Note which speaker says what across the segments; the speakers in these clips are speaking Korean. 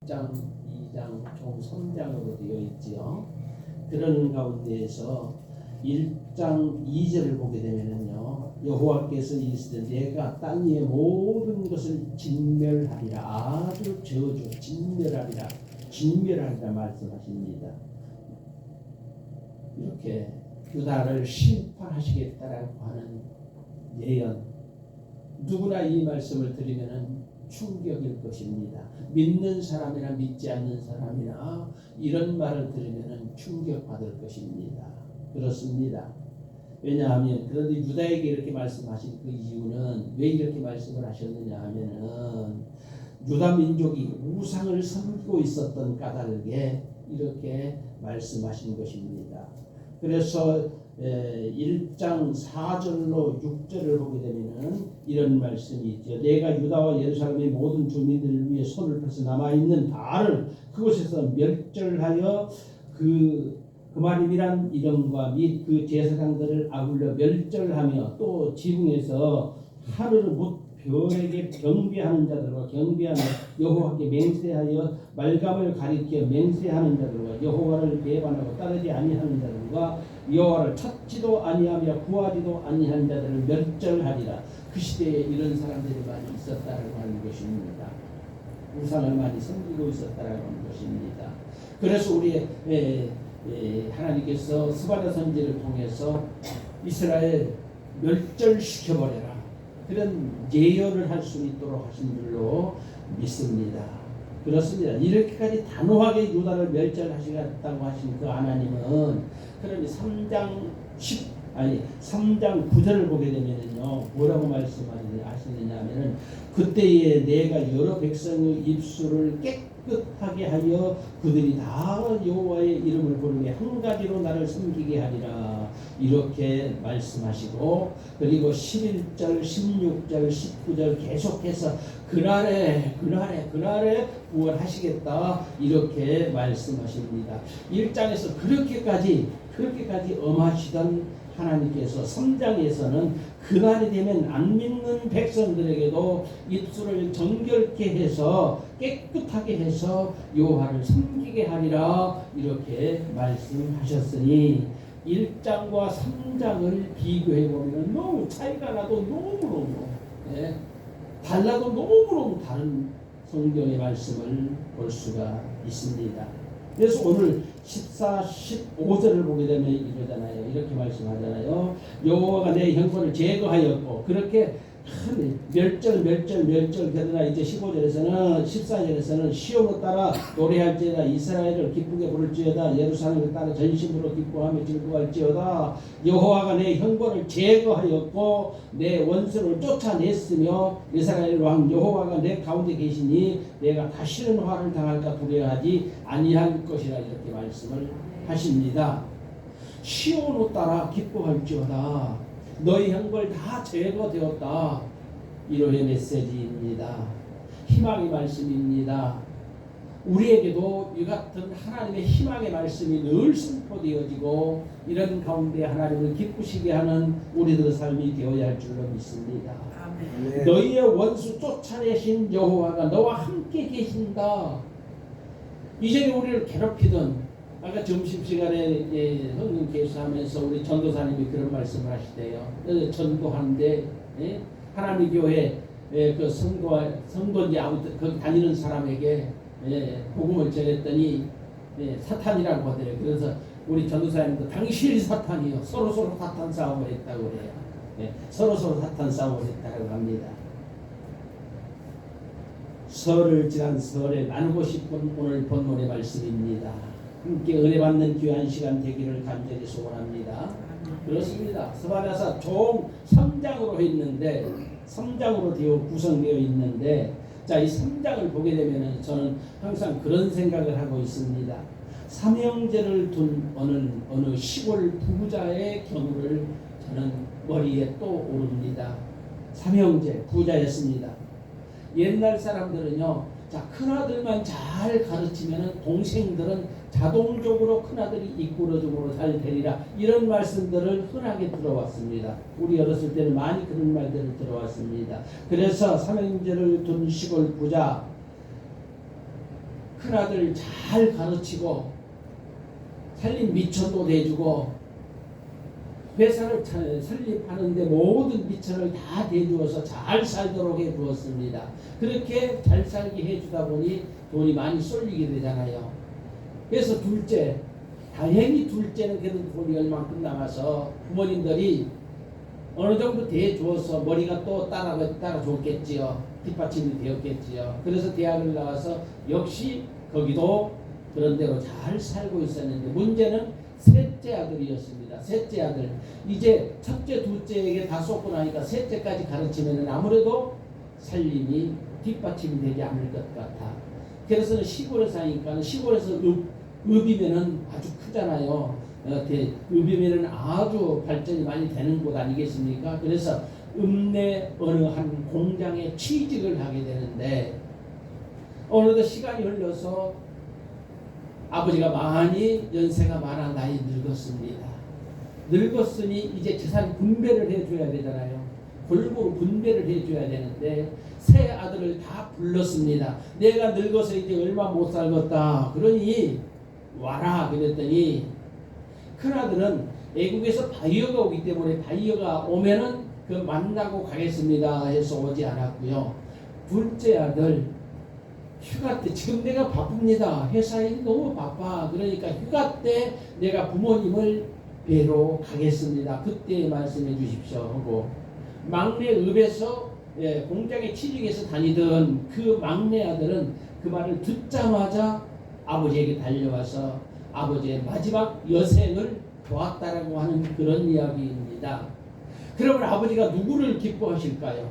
Speaker 1: 1장, 2장, 총 3장으로 되어 있지요. 그런 가운데에서 1장 2절을 보게 되면은요, 여호와께서 이르시되 내가 땅 위의 모든 것을 진멸하리라. 아주 저주 진멸하리라 말씀하십니다. 이렇게 유다를 심판하시겠다라고 하는 예언, 누구나 이 말씀을 들으면은 충격일 것입니다. 믿는 사람이나 믿지 않는 사람이나 이런 말을 들으면은 충격받을 것입니다. 그렇습니다. 왜냐하면 그런데 유다에게 이렇게 말씀하신 그 이유는 왜 이렇게 말씀을 하셨느냐 하면은 유다 민족이 우상을 섬기고 있었던 까닭에 이렇게 말씀하신 것입니다. 그래서 1장 4절로 6절을 보게 되면은 이런 말씀이 있죠. 내가 유다와 예루살렘의 모든 주민들을 위해 손을 펴서 남아있는 바알을 그곳에서 멸절하여 그 그마림이란 이름과 및 그 제사장들을 아울러 멸절하며 또 지붕에서 하늘을 못 별에게 경배하는 자들과 경배하며 여호와께 맹세하여 말감을 가리켜 맹세하는 자들과 여호와를 배반하고 따르지 아니하는 자들과 여호와를 찾지도 아니하며 구하지도 아니한 자들을 멸절하리라. 그 시대에 이런 사람들이 많이 있었다라고 하는 것입니다. 우상을 많이 섬기고 있었다라고 하는 것입니다. 그래서 우리 하나님께서 스바랴 선지를 통해서 이스라엘 멸절시켜버려라, 그런 예언을 할 수 있도록 하신 줄로 믿습니다. 그렇습니다. 이렇게까지 단호하게 유다를 멸절하시겠다고 하신 그 하나님은, 그러니 3장 9절을 보게 되면은요, 뭐라고 말씀하시느냐 하면은 그때에 내가 여러 백성의 입술을 깨끗하게 하여 그들이 다 여호와의 이름을 부르게 한 가지로 나를 섬기게 하리라, 이렇게 말씀하시고, 그리고 11절, 16절, 19절 계속해서 그날에 부활하시겠다, 이렇게 말씀하십니다. 1장에서 그렇게까지 엄하시던 하나님께서 3장에서는 그날이 되면 안 믿는 백성들에게도 입술을 정결케 해서 깨끗하게 해서 여호와를 섬기게 하리라, 이렇게 말씀하셨으니 1장과 3장을 비교해 보면 너무 차이가 나도 너무너무 달라도 너무너무 다른 성경의 말씀을 볼 수가 있습니다. 그래서 오늘 14, 15절을 보게 되면 이러잖아요. 이렇게 말씀하잖아요. 여호와가 내 형벌을 제거하였고, 그렇게 멸절 그러나 이제 15절에서는 14절에서는 시온을 따라 노래할지어다, 이스라엘을 기쁘게 부를지어다, 예루살렘을 따라 전심으로 기뻐하며 즐거워할지어다. 여호와가 내 형벌을 제거하였고 내 원수를 쫓아냈으며 이스라엘 왕 여호와가 내 가운데 계시니 내가 다시는 화를 당할까 두려워하지 아니할 것이라, 이렇게 말씀을 하십니다. 시온을 따라 기뻐할지어다, 너희 형벌 다 제거되었다, 이로의 메시지입니다. 희망의 말씀입니다. 우리에게도 이 같은 하나님의 희망의 말씀이 늘 선포되어지고 이런 가운데 하나님을 기쁘시게 하는 우리들의 삶이 되어야 할 줄로 믿습니다. 아멘. 너희의 원수 쫓아내신 여호와가 너와 함께 계신다. 이전에 우리를 괴롭히던, 아까 점심시간에 성경 계시하면서 우리 전도사님이 그런 말씀을 하시대요. 전도하는데 하나님 교회 그 성도인지 아무튼 거기 다니는 사람에게 복음을 전했더니 사탄이라고 하더래요. 그래서 우리 전도사님도 당신이 사탄이요, 서로 사탄 싸움을 했다고 그래요. 서로 사탄 싸움을 했다고 합니다. 설을 지난 설에 나누고 싶은 오늘 본문의 말씀입니다. 함께 은혜 받는 귀한 시간 되기를 간절히 소원합니다. 그렇습니다. 스바랴서 총 3장으로 있는데 3장으로 구성되어 있는데, 자, 이 3장을 보게 되면 저는 항상 그런 생각을 하고 있습니다. 삼형제를 둔 어느 시골 부자의 경우를 저는 머리에 또 오릅니다. 삼형제 부자였습니다. 옛날 사람들은요, 자, 큰아들만 잘 가르치면 동생들은 자동적으로 큰아들이 이끌어줌으로 잘 되리라, 이런 말씀들을 흔하게 들어왔습니다. 우리 어렸을 때는 많이 그런 말들을 들어왔습니다. 그래서 삼형제를 둔 시골 부자, 큰아들 잘 가르치고 살림 미천도 대주고 회사를 설립하는데 모든 미천을 다 대주어서 잘 살도록 해주었습니다. 그렇게 잘 살게 해주다 보니 돈이 많이 쏠리게 되잖아요. 그래서 둘째, 다행히 둘째는 그래도 돈이 얼마큼 남아서 부모님들이 어느 정도 대주어서 머리가 또 따라줬겠지요. 뒷받침이 되었겠지요. 그래서 대학을 나와서 역시 거기도 그런 대로 잘 살고 있었는데 문제는 셋째 아들이었습니다. 셋째 아들. 이제 첫째, 둘째에게 다 쏟고 나니까 셋째까지 가르치면 아무래도 살림이 뒷받침이 되지 않을 것 같아. 그래서 시골에 사니까 시골에서 읍이면은 아주 크잖아요. 읍이면은 아주 발전이 많이 되는 곳 아니겠습니까? 그래서 읍내 어느 한 공장에 취직을 하게 되는데 어느덧 시간이 흘러서 아버지가 많이 연세가 많아 나이 늙었습니다. 늙었으니 이제 재산 분배를 해줘야 되잖아요. 골고루 분배를 해줘야 되는데 세 아들을 다 불렀습니다. 내가 늙어서 이제 얼마 못 살겠다. 그러니 와라 그랬더니 큰아들은 애국에서 바이어가 오기 때문에 바이어가 오면은 그 만나고 가겠습니다 해서 오지 않았고요. 둘째 아들 휴가 때 지금 내가 바쁩니다. 회사 일이 너무 바빠. 그러니까 휴가 때 내가 부모님을 뵈러 가겠습니다. 그때 말씀해 주십시오 하고 막내 읍에서 공장에 취직해서 다니던 그 막내 아들은 그 말을 듣자마자 아버지에게 달려와서 아버지의 마지막 여생을 도왔다라고 하는 그런 이야기입니다. 그러면 아버지가 누구를 기뻐하실까요?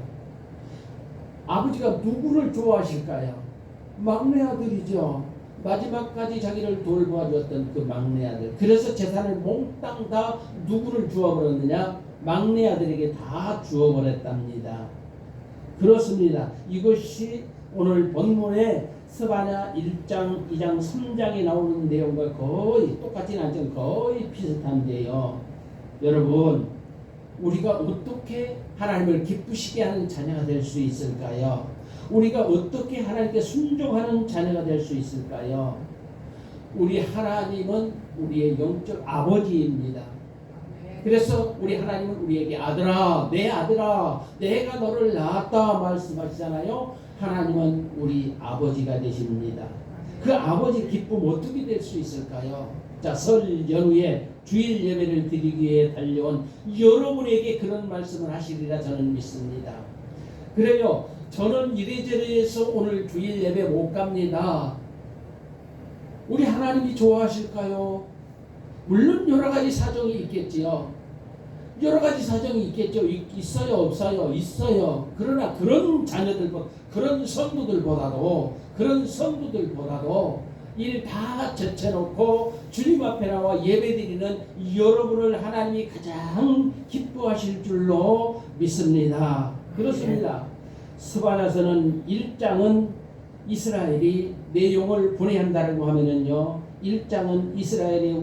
Speaker 1: 아버지가 누구를 좋아하실까요? 막내 아들이죠. 마지막까지 자기를 돌보아줬던 그 막내 아들. 그래서 재산을 몽땅 다 누구를 주어버렸느냐? 막내 아들에게 다 주어버렸답니다. 그렇습니다. 이것이 오늘 본문에 스바냐 1장, 2장, 3장에 나오는 내용과 거의 똑같진 않지만 거의 비슷한데요. 여러분, 우리가 어떻게 하나님을 기쁘시게 하는 자녀가 될 수 있을까요? 우리가 어떻게 하나님께 순종하는 자녀가 될 수 있을까요? 우리 하나님은 우리의 영적 아버지입니다. 그래서 우리 하나님은 우리에게 아들아, 내 아들아, 내가 너를 낳았다 말씀하시잖아요. 하나님은 우리 아버지가 되십니다. 그 아버지 기쁨 어떻게 될 수 있을까요? 자, 설 연후에 주일 예배를 드리기 위해 달려온 여러분에게 그런 말씀을 하시리라 저는 믿습니다. 그래요. 저는 이래저래 해서 오늘 주일 예배 못 갑니다. 우리 하나님이 좋아하실까요? 물론 여러 가지 사정이 있겠지요. 여러 가지 사정이 있겠죠. 있어요, 없어요? 있어요. 그러나 그런 자녀들, 그런 성도들보다도 일 다 제쳐놓고 주님 앞에 나와 예배드리는 여러분을 하나님이 가장 기뻐하실 줄로 믿습니다. 그렇습니다. 스바냐서는 1장은 이스라엘이 내용을 분해한다고 하면은요, 1장은 이스라엘의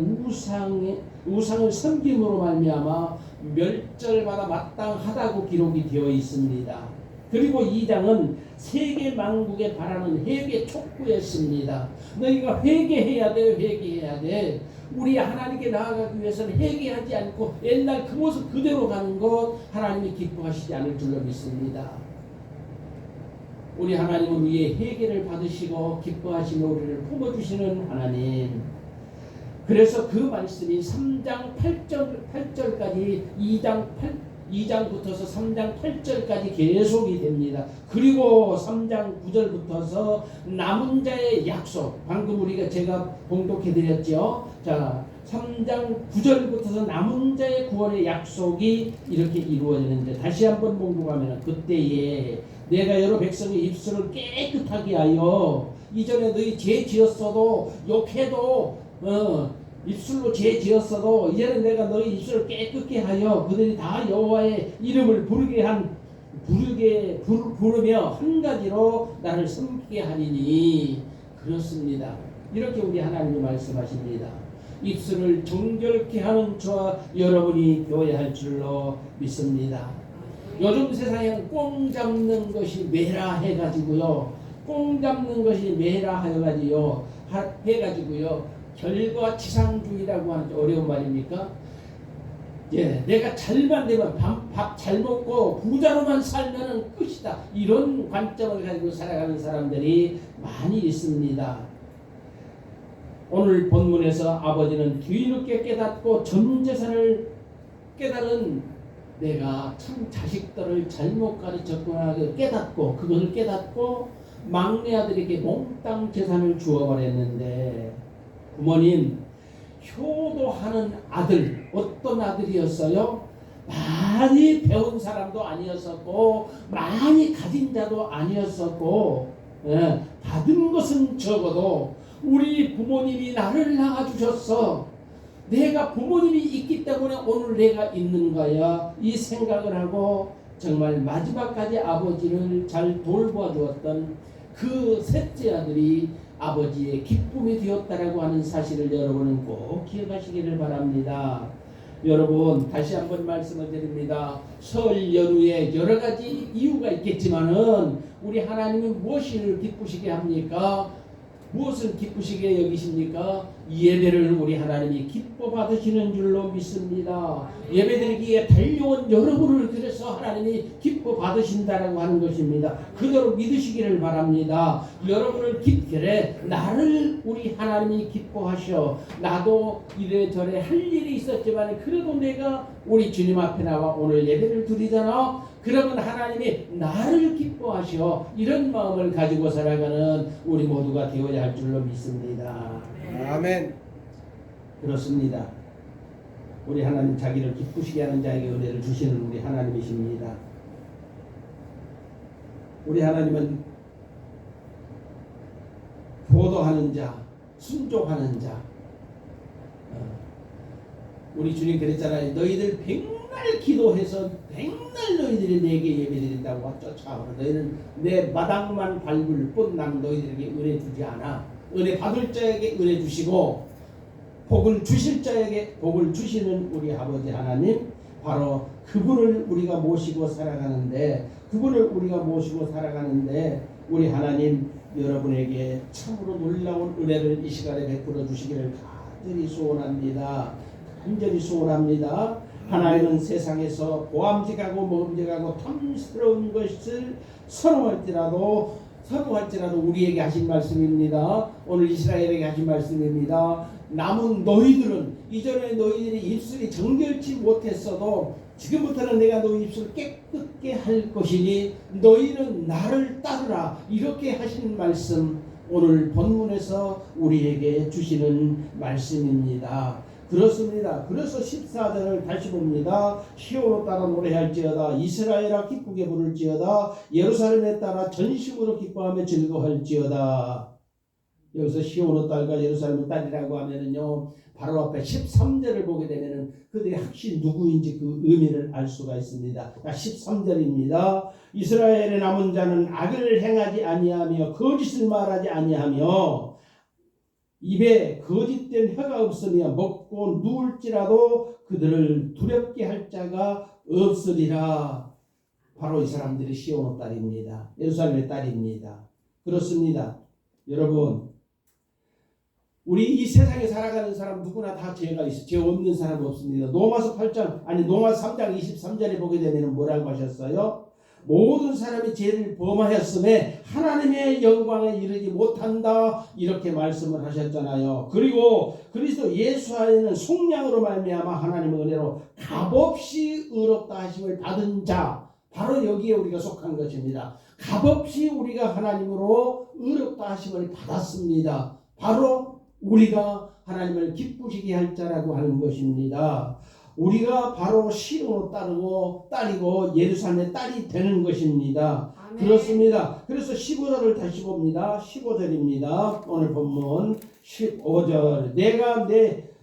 Speaker 1: 우상을 섬김으로 말미암아 멸절받아 마땅하다고 기록이 되어 있습니다. 그리고 2장은 세계 만국에 바라는 회개 촉구였습니다. 너희가 회개해야 돼, 회개해야 돼. 우리 하나님께 나아가기 위해서는 회개하지 않고 옛날 그 모습 그대로 가는 것 하나님이 기뻐하시지 않을 줄로 믿습니다. 우리 하나님은 우리의 회개를 받으시고 기뻐하시며 우리를 품어주시는 하나님. 그래서 그 말씀이 3장 8절까지 2장부터서 3장 8절까지 계속이 됩니다. 그리고 3장 9절부터서 남은 자의 약속, 방금 제가 봉독해드렸죠. 자, 3장 9절부터서 남은 자의 구원의 약속이 이렇게 이루어지는데 다시 한번 봉독하면 그때에 내가 여러 백성의 입술을 깨끗하게 하여 이전에 너희 죄 지었어도 욕해도 입술로 죄 지었어도 이제는 내가 너희 입술을 깨끗게 하여 그들이 다 여호와의 이름을 부르며 한 가지로 나를 섬기게 하리니. 그렇습니다. 이렇게 우리 하나님이 말씀하십니다. 입술을 정결케 하는 저와 여러분이 되어야 할 줄로 믿습니다. 요즘 세상에는 꽁 잡는 것이 매라 해가지고요, 꽁 잡는 것이 매라 하여가지요 해가지고요 결과지상주의라고 하는 어려운 말입니까? 예, 내가 잘만 되면 밥 잘 먹고 부자로만 살면은 끝이다. 이런 관점을 가지고 살아가는 사람들이 많이 있습니다. 오늘 본문에서 아버지는 뒤늦게 깨닫고 전 재산을 깨달은 내가 참 자식들을 잘못 가르쳤구나 깨닫고 그것을 깨닫고 막내 아들에게 몽땅 재산을 주어버렸는데 부모님 효도하는 아들 어떤 아들이었어요? 많이 배운 사람도 아니었었고 많이 가진 자도 아니었었고 받은 것은 적어도 우리 부모님이 나를 낳아주셨어. 내가 부모님이 있기 때문에 오늘 내가 있는 거야. 이 생각을 하고 정말 마지막까지 아버지를 잘 돌보아 주었던 그 셋째 아들이 아버지의 기쁨이 되었다라고 하는 사실을 여러분은 꼭 기억하시기를 바랍니다. 여러분 다시 한번 말씀을 드립니다. 설 연휴에 여러 가지 이유가 있겠지만은 우리 하나님은 무엇을 기쁘시게 합니까? 무엇을 기쁘시게 여기십니까? 예배를 우리 하나님이 기뻐 받으시는 줄로 믿습니다. 예배드리기에 달려온 여러분을 그래서 하나님이 기뻐 받으신다라고 하는 것입니다. 그대로 믿으시기를 바랍니다. 여러분을 그래 나를 우리 하나님이 기뻐하셔. 나도 이래저래 할 일이 있었지만 그래도 내가 우리 주님 앞에 나와 오늘 예배를 드리잖아. 그러면 하나님이 나를 기뻐하셔. 이런 마음을 가지고 살아가는 우리 모두가 되어야 할 줄로 믿습니다.
Speaker 2: 아멘.
Speaker 1: 그렇습니다. 우리 하나님 자기를 기쁘시게 하는 자에게 은혜를 주시는 우리 하나님이십니다. 우리 하나님은 교도하는 자, 순종하는 자. 우리 주님 그랬잖아요. 너희들 백날 기도해서 백날 너희들이 내게 예배드린다고 쫓아오라. 너희는 내 마당만 밟을 뿐 난 너희들에게 은혜 주지 않아. 은혜 받을 자에게 은혜 주시고 복을 주실 자에게 복을 주시는 우리 아버지 하나님, 바로 그분을 우리가 모시고 살아가는데 우리 하나님 여러분에게 참으로 놀라운 은혜를 이 시간에 베풀어 주시기를 간절히 소원합니다. 하나님은 세상에서 보암직하고 먹음직하고 탐스러운 것을 선호할지라도 우리에게 하신 말씀입니다. 오늘 이스라엘에게 하신 말씀입니다. 남은 너희들은 이전에 너희들이 입술이 정결치 못했어도 지금부터는 내가 너희 입술을 깨끗게 할 것이니 너희는 나를 따르라. 이렇게 하신 말씀 오늘 본문에서 우리에게 주시는 말씀입니다. 그렇습니다. 그래서 14절을 다시 봅니다. 시온을 따라 노래할지어다. 이스라엘아 기쁘게 부를지어다. 예루살렘에 따라 전심으로 기뻐하며 즐거워할지어다. 여기서 시온의 딸과 예루살렘의 딸이라고 하면은요, 바로 앞에 13절을 보게 되면은 그들이 확실히 누구인지 그 의미를 알 수가 있습니다. 13절입니다. 이스라엘의 남은 자는 악을 행하지 아니하며 거짓을 말하지 아니하며 입에 거짓된 혀가 없으며 먹고 누울지라도 그들을 두렵게 할 자가 없으리라. 바로 이 사람들이 시온의 딸입니다. 예루살렘의 딸입니다. 그렇습니다. 여러분, 우리 이 세상에 살아가는 사람 누구나 다 죄가 있어. 죄 없는 사람 없습니다. 로마서 3장 23절에 보게 되면 뭐라고 하셨어요? 모든 사람이 죄를 범하였음에 하나님의 영광에 이르지 못한다. 이렇게 말씀을 하셨잖아요. 그리고 그리스도 예수 안에는 속량으로 말미암아 하나님의 은혜로 값없이 의롭다 하심을 받은 자, 바로 여기에 우리가 속한 것입니다. 값없이 우리가 하나님으로 의롭다 하심을 받았습니다. 바로 우리가 하나님을 기쁘시게 할 자라고 하는 것입니다. 우리가 바로 시온의 딸이고 예루살렘의 딸이 되는 것입니다. 아멘. 그렇습니다. 그래서 15절을 다시 봅니다. 15절입니다. 오늘 본문 15절.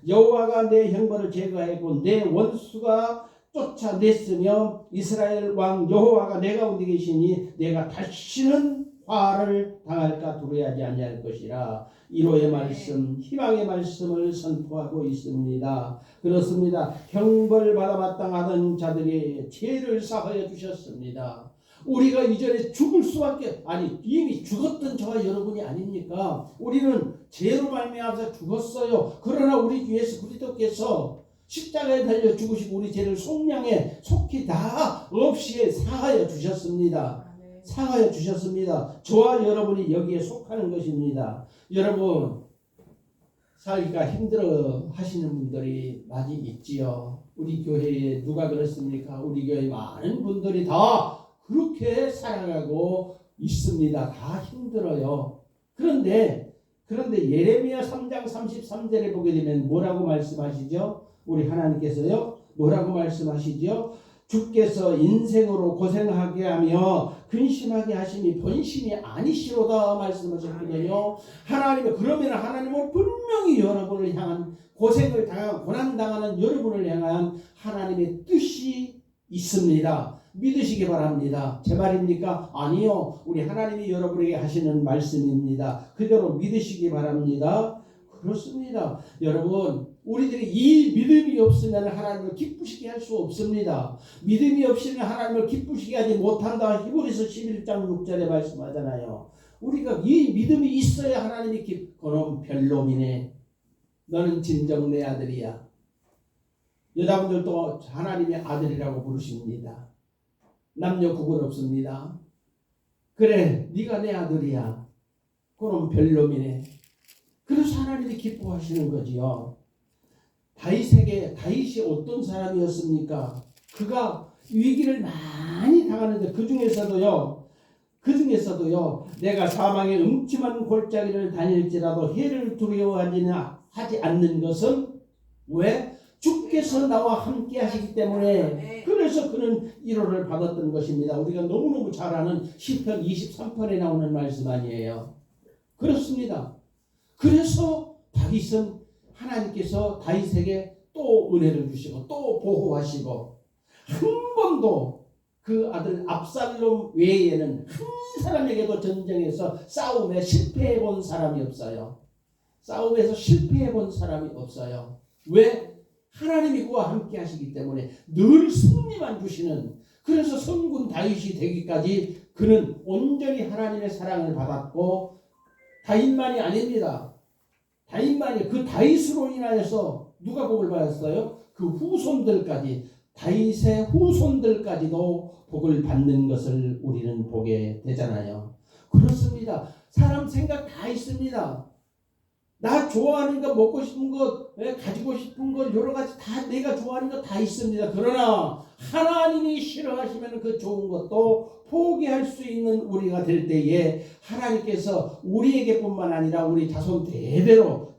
Speaker 1: 여호와가 내 형벌을 제거하고 내 원수가 쫓아냈으며 이스라엘 왕 여호와가 내 가운데 계시니 내가 다시는 화를 당할까 두려워하지 아니할 것이라. 1호의 말씀, 희망의 말씀을 선포하고 있습니다. 그렇습니다. 형벌받아 마땅하던 자들이 죄를 사하여 주셨습니다. 우리가 이전에 죽을 수밖에 아니 이미 죽었던 저와 여러분이 아닙니까? 우리는 죄로 말미암아서 죽었어요. 그러나 우리 주 예수 그리스도께서 십자가에 달려 죽으시고 우리 죄를 속량에 속히 다 없이 사하여 주셨습니다. 사하여 주셨습니다. 저와 여러분이 여기에 속하는 것입니다. 여러분 살기가 힘들어 하시는 분들이 많이 있지요. 우리 교회에 누가 그렇습니까? 우리 교회 많은 분들이 다 그렇게 살아가고 있습니다. 다 힘들어요. 그런데 예레미야 3장 33절에 보게 되면 뭐라고 말씀하시죠? 우리 하나님께서요. 뭐라고 말씀하시죠? 주께서 인생으로 고생하게 하며 근심하게 하심이 본심이 아니시로다 말씀하셨거든요. 그러면 하나님은 분명히 여러분을 향한 고생을 당하고 고난당하는 여러분을 향한 하나님의 뜻이 있습니다. 믿으시기 바랍니다. 제 말입니까? 아니요. 우리 하나님이 여러분에게 하시는 말씀입니다. 그대로 믿으시기 바랍니다. 그렇습니다. 여러분 우리들이 이 믿음이 없으면 하나님을 기쁘시게 할 수 없습니다. 믿음이 없이는 하나님을 기쁘시게 하지 못한다. 히브리서 11장 6절에 말씀하잖아요. 우리가 이 믿음이 있어야 하나님이 그놈 별놈이네. 너는 진정 내 아들이야. 여자분들도 하나님의 아들이라고 부르십니다. 남녀 구분 없습니다. 그래 네가 내 아들이야. 그놈 별놈이네. 그래서 하나님이 기뻐하시는 거지요. 다윗이 어떤 사람이었습니까? 그가 위기를 많이 당하는데 그 중에서도요 내가 사망의 음침한 골짜기를 다닐지라도 해를 두려워하지 않는 것은 왜? 주께서 나와 함께 하시기 때문에. 그래서 그는 위로를 받았던 것입니다. 우리가 너무너무 잘 아는 시편 23편에 나오는 말씀 아니에요. 그렇습니다. 그래서 다윗은 하나님께서 다윗에게 또 은혜를 주시고 또 보호하시고 한 번도 그 아들 압살롬 외에는 한 사람에게도 전쟁에서 싸움에 실패해 본 사람이 없어요. 싸움에서 실패해 본 사람이 없어요. 왜? 하나님이 그와 함께 하시기 때문에 늘 승리만 주시는. 그래서 성군 다윗이 되기까지 그는 온전히 하나님의 사랑을 받았고 다윗만이 아닙니다. 그 다윗으로 인하여서 누가 복을 받았어요? 그 후손들까지, 다윗의 후손들까지도 복을 받는 것을 우리는 보게 되잖아요. 그렇습니다. 사람 생각 다 있습니다. 나 좋아하는 거, 먹고 싶은 거, 가지고 싶은 거, 여러 가지 다 내가 좋아하는 거 다 있습니다. 그러나 하나님이 싫어하시면 그 좋은 것도 포기할 수 있는 우리가 될 때에 하나님께서 우리에게뿐만 아니라 우리 자손 대대로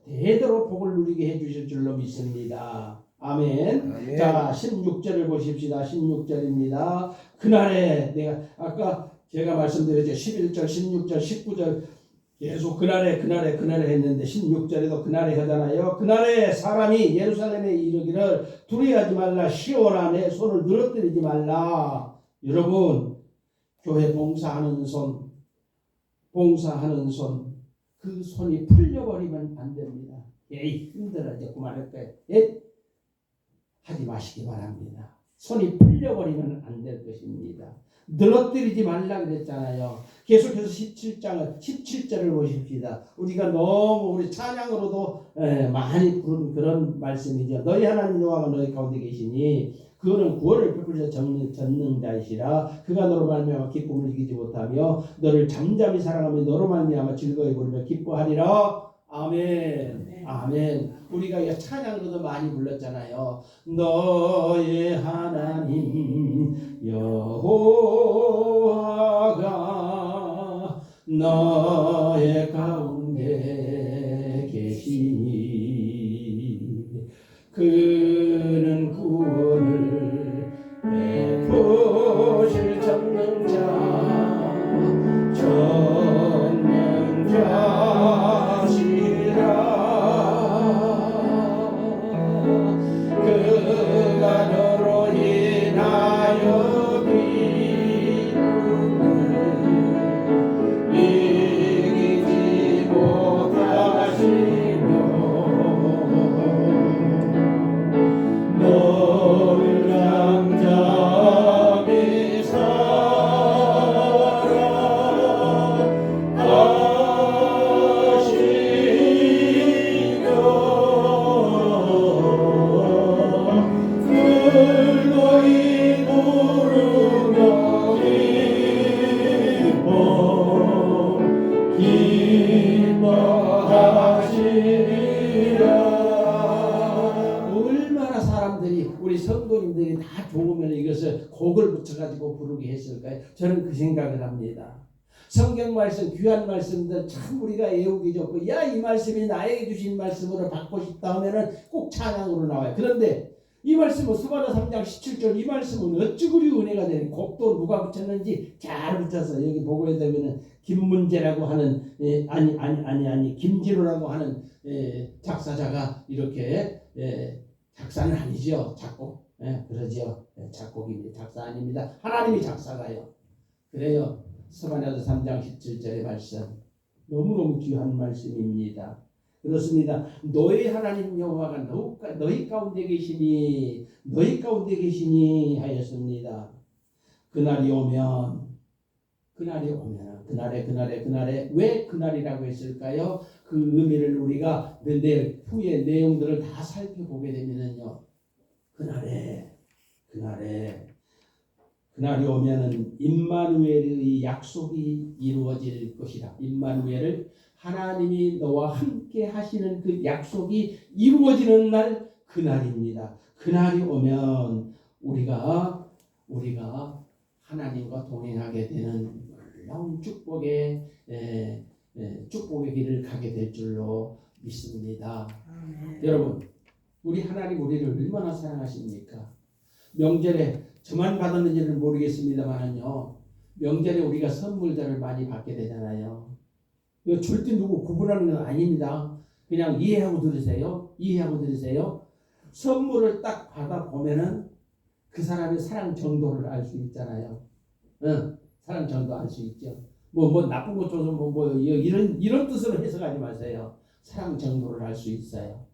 Speaker 1: 복을 누리게 해주실 줄로 믿습니다. 아멘. 자, 16절을 보십시다. 16절입니다. 그날에 아까 제가 말씀드렸죠. 11절, 16절, 19절 계속 그날에 했는데 16절에도 그날에 하잖아요. 그날에 사람이 예루살렘에 이르기를 두려워하지 말라. 시온아 내 손을 늘어뜨리지 말라. 여러분 교회 봉사하는 손 그 손이 풀려버리면 안 됩니다. 에이 힘들어 이제 그만할 거예요. 하지 마시기 바랍니다. 손이 풀려버리면 안 될 것입니다. 늘어뜨리지 말라 그랬잖아요. 계속해서 17절을 보십시다. 우리가 너무 우리 찬양으로도 많이 부른 그런 말씀이죠. 너희 하나님 여호와가 너희 가운데 계시니 그는 구원을 베풀려 전능자이시라. 그가 너로 말미암아 기쁨을 이기지 못하며 너를 잠잠히 사랑하며 너로 말미암아 즐거이 부르며 기뻐하리라. 아멘. 아멘. 우리가 이 찬양으로도 많이 불렀잖아요. 너의 하나님 여호와가 너의 가운데 계시니 그는 구원을 베푸실 전능자시라. 그가 너로 인하여 기쁨을 이기지 못하시며 가지고 부르게 했을까요? 저는 그 생각을 합니다. 성경 말씀, 귀한 말씀들 참 우리가 애우기 좋고, 야, 이 말씀이 나에게 주신 말씀으로 받고 싶다 하면은 꼭 찬양으로 나와요. 그런데 이 말씀은 스바랴 3장 17절 이 말씀은 어찌 그리 은혜가 되는, 곡도 누가 붙였는지 잘 붙여서 여기 보고에 되면은 김문재라고 하는 김진호라고 하는 작사자가 이렇게 작사는 아니죠. 작곡. 그러죠. 작곡입니다. 작사 아닙니다. 하나님이 작사가요. 그래요. 스바랴 3장 17절의 말씀 너무너무 귀한 말씀입니다. 그렇습니다. 너희 하나님 여호와가 너희 가운데 계시니 하였습니다. 그날에 왜 그날이라고 했을까요? 그 의미를 우리가 내일 후에 내용들을 다 살펴보게 되면은요, 그날이 오면은 임마누엘의 약속이 이루어질 것이다. 임마누엘을 하나님이 너와 함께 하시는 그 약속이 이루어지는 날, 그날입니다. 그날이 오면 우리가 하나님과 동행하게 되는 놀라운 축복의 길을 가게 될 줄로 믿습니다. 여러분, 우리 하나님 우리를 얼마나 사랑하십니까? 명절에 저만 받았는지는 모르겠습니다만은요, 명절에 우리가 선물들을 많이 받게 되잖아요. 이거 절대 누구 구분하는 건 아닙니다. 그냥 이해하고 들으세요. 선물을 딱 받아보면은 그 사람의 사랑 정도를 알 수 있잖아요. 사랑 정도 알 수 있죠. 뭐 나쁜 것 줘서 이런 뜻으로 해석하지 마세요. 사랑 정도를 알 수 있어요.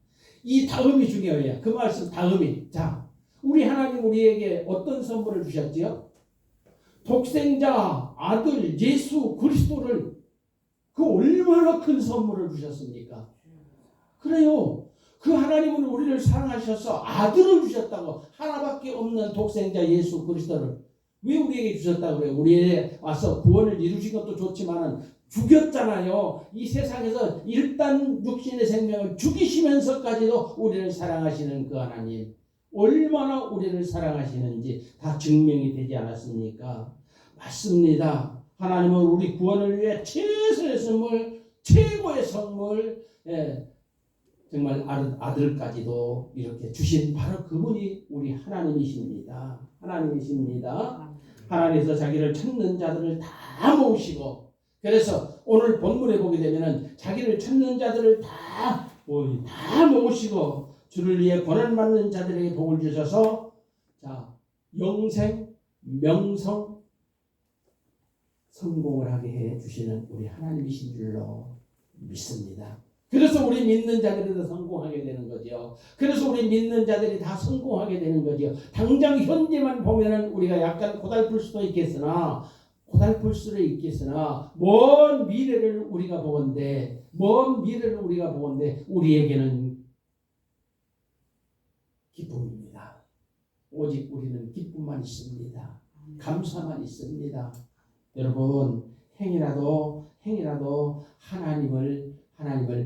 Speaker 1: 이 다음이 중요해요. 그 말씀 다음이. 자, 우리 하나님 우리에게 어떤 선물을 주셨지요? 독생자 아들 예수 그리스도를, 그 얼마나 큰 선물을 주셨습니까? 그래요. 그 하나님은 우리를 사랑하셔서 아들을 주셨다고. 하나밖에 없는 독생자 예수 그리스도를 왜 우리에게 주셨다고 그래요? 우리에게 와서 구원을 이루신 것도 좋지만은 죽였잖아요. 이 세상에서 일단 육신의 생명을 죽이시면서까지도 우리를 사랑하시는 그 하나님, 얼마나 우리를 사랑하시는지 다 증명이 되지 않았습니까? 맞습니다. 하나님은 우리 구원을 위해 최선의 선물, 최고의 선물, 정말 아들까지도 이렇게 주신 바로 그분이 우리 하나님이십니다. 하나님께서 자기를 찾는 자들을 다 모으시고, 그래서 오늘 본문에 보게 되면은 자기를 찾는 자들을 다 모으시고 주를 위해 고난받는 자들에게 복을 주셔서, 자, 영생, 명성, 성공을 하게 해 주시는 우리 하나님이신 줄로 믿습니다. 그래서 우리 믿는 자들이 다 성공하게 되는 거죠. 그래서 우리 믿는 자들이 다 성공하게 되는 거죠. 당장 현재만 보면은 우리가 약간 고달플 수도 있겠으나 먼 미래를 우리가 보건대 우리에게는 기쁨입니다. 오직 우리는 기쁨만 있습니다. 감사만 있습니다. 여러분, 행이라도 하나님을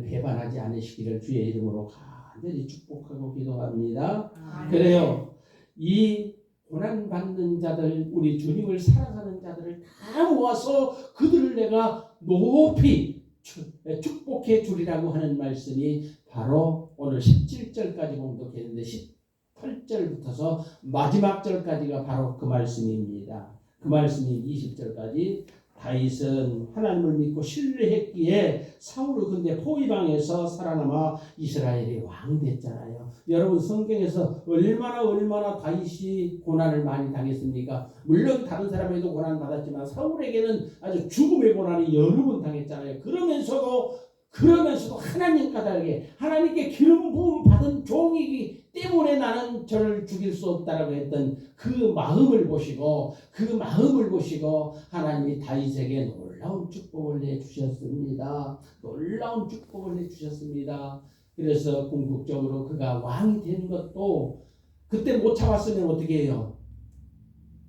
Speaker 1: 배반하지 않으시기를 주의 이름으로 간절히 축복하고 기도합니다. 그래요. 이 고난받는 자들, 우리 주님을 사랑하는 자들을 다 모아서 그들을 내가 높이 축복해 주리라고 하는 말씀이 바로 오늘 17절까지 공독했는데 18절부터서 마지막 절까지가 바로 그 말씀입니다. 그 말씀이 20절까지. 다윗은 하나님을 믿고 신뢰했기에 사울은 근데 포위방에서 살아남아 이스라엘의 왕이 됐잖아요. 여러분, 성경에서 얼마나 다윗이 고난을 많이 당했습니까? 물론 다른 사람에도 고난 받았지만 사울에게는 아주 죽음의 고난이 여러 번 당했잖아요. 그러면서도 하나님 까닭에 하나님께 기름 부음 받은 종이기 때문에 나는 저를 죽일 수 없다라고 했던 그 마음을 보시고 하나님이 다윗에게 놀라운 축복을 내주셨습니다. 그래서 궁극적으로 그가 왕이 된 것도, 그때 못 참았으면 어떻게 해요?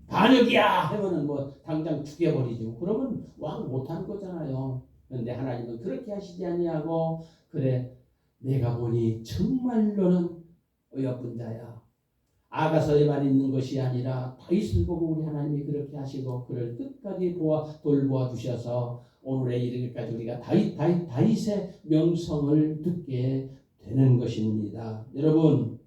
Speaker 1: 반역이야 하면은 당장 죽여버리죠. 그러면 왕 못하는 거잖아요. 그런데 하나님은 그렇게 하시지 아니하고, 그래, 내가 보니 정말로는 어여쁜 자야, 아가서에만 있는 것이 아니라 다윗을 보고 우리 하나님이 그렇게 하시고 그를 끝까지 돌보아 주셔서 오늘에 이르기까지 우리가 다윗의 명성을 듣게 되는 것입니다. 여러분,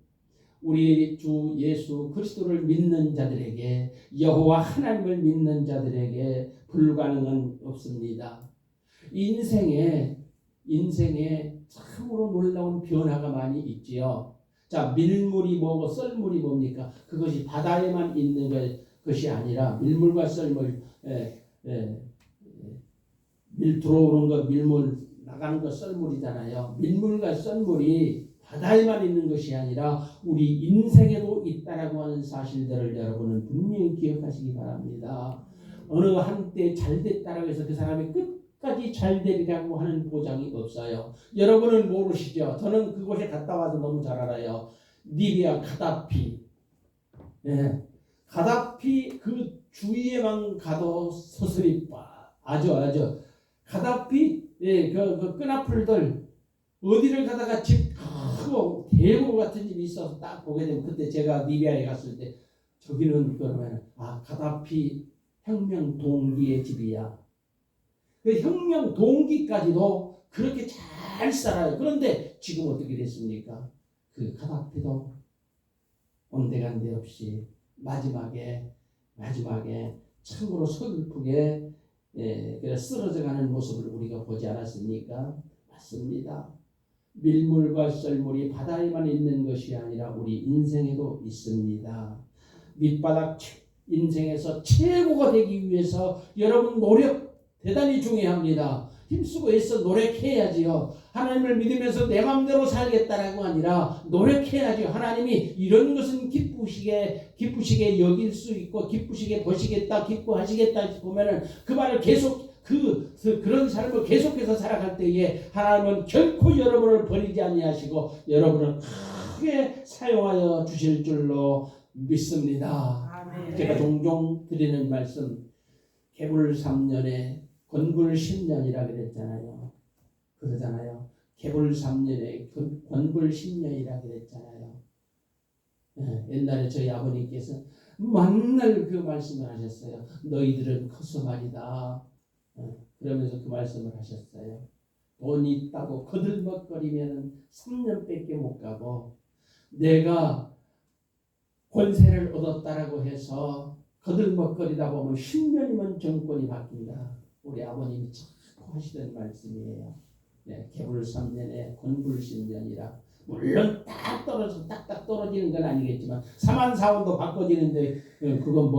Speaker 1: 우리 주 예수 그리스도를 믿는 자들에게, 여호와 하나님을 믿는 자들에게 불가능은 없습니다. 인생에 참으로 놀라운 변화가 많이 있지요. 자, 밀물이 뭐고 썰물이 뭡니까? 그것이 바다에만 있는 것이 아니라 밀물과 썰물, 밀 들어오는 거 밀물, 나가는 거 썰물이잖아요. 밀물과 썰물이 바다에만 있는 것이 아니라 우리 인생에도 있다라고 하는 사실들을 여러분은 분명히 기억하시기 바랍니다. 어느 한때 잘 됐다라고 해서 그 사람이 끝까지 잘 되리라고 하는 보장이 없어요. 여러분은 모르시죠? 저는 그곳에 갔다 와서 너무 잘 알아요. 리비아 가다피. 가다피 그 주위에만 가도 서슬이 아주 가다피 그 끈앞풀들 어디를 가다가 집 크고 대고 같은 집이 있어서 딱 보게 되면 그때 제가 리비아에 갔을 때 저기는 그러면 가다피 혁명 동기의 집이야. 그 혁명 동기까지도 그렇게 잘 살아요. 그런데 지금 어떻게 됐습니까? 그 가다피도 온데간데 없이 마지막에 참으로 슬프게 쓰러져가는 모습을 우리가 보지 않았습니까? 맞습니다. 밀물과 썰물이 바다에만 있는 것이 아니라 우리 인생에도 있습니다. 밑바닥 인생에서 최고가 되기 위해서 여러분 노력 대단히 중요합니다. 힘쓰고 애써 노력해야지요. 하나님을 믿으면서 내 마음대로 살겠다라고 아니라 노력해야지요. 하나님이 이런 것은 기쁘시게 여길 수 있고 기쁘시게 보시겠다, 기뻐하시겠다 보면은 그 말을 계속 그런 삶을 계속해서 살아갈 때에 하나님은 결코 여러분을 버리지 아니하시고 여러분을 크게 사용하여 주실 줄로 믿습니다. 아멘. 제가 종종 드리는 말씀, 개불 3년에 권불 10년이라 그랬잖아요. 그러잖아요. 개불 3년에 권불 10년이라 그랬잖아요. 옛날에 저희 아버님께서 만날 그 말씀을 하셨어요. 너희들은 커서 말이다. 그러면서 그 말씀을 하셨어요. 돈이 있다고 거들먹거리면 3년밖에 못 가고 내가 권세를 얻었다라고 해서 거들먹거리다 보면 10년이면 정권이 바뀐다. 우리 아버님이 자꾸 하시던 말씀이에요. 개불 3년에 권불 10년이라. 물론 딱딱 떨어지는 건 아니겠지만 3만 4원도 바꿔지는데 그건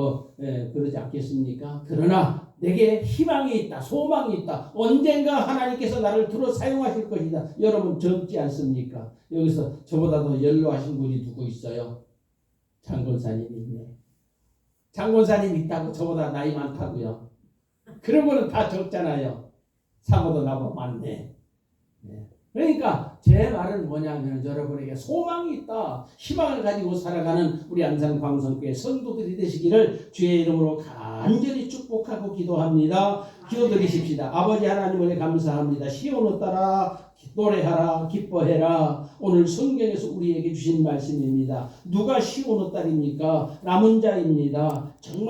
Speaker 1: 그러지 않겠습니까? 그러나 내게 희망이 있다, 소망이 있다. 언젠가 하나님께서 나를 들어 사용하실 것이다. 여러분 젊지 않습니까? 여기서 저보다도 연로하신 분이 누구 있어요? 장권사님이 있네. 장권사님 있다고 저보다 나이 많다고요. 그런 거는 다 적잖아요. 사모도 나보다 많네. 그러니까 제 말은 뭐냐면 여러분에게 소망이 있다, 희망을 가지고 살아가는 우리 안산광성교회 성도들이 되시기를 주의 이름으로 간절히 축복하고 기도합니다. 기도드리십시다. 아버지 하나님 은혜 감사합니다. 시온을 따라 노래하라, 기뻐해라. 오늘 성경에서 우리에게 주신 말씀입니다. 누가 시온의 딸입니까? 남은 자입니다. 정말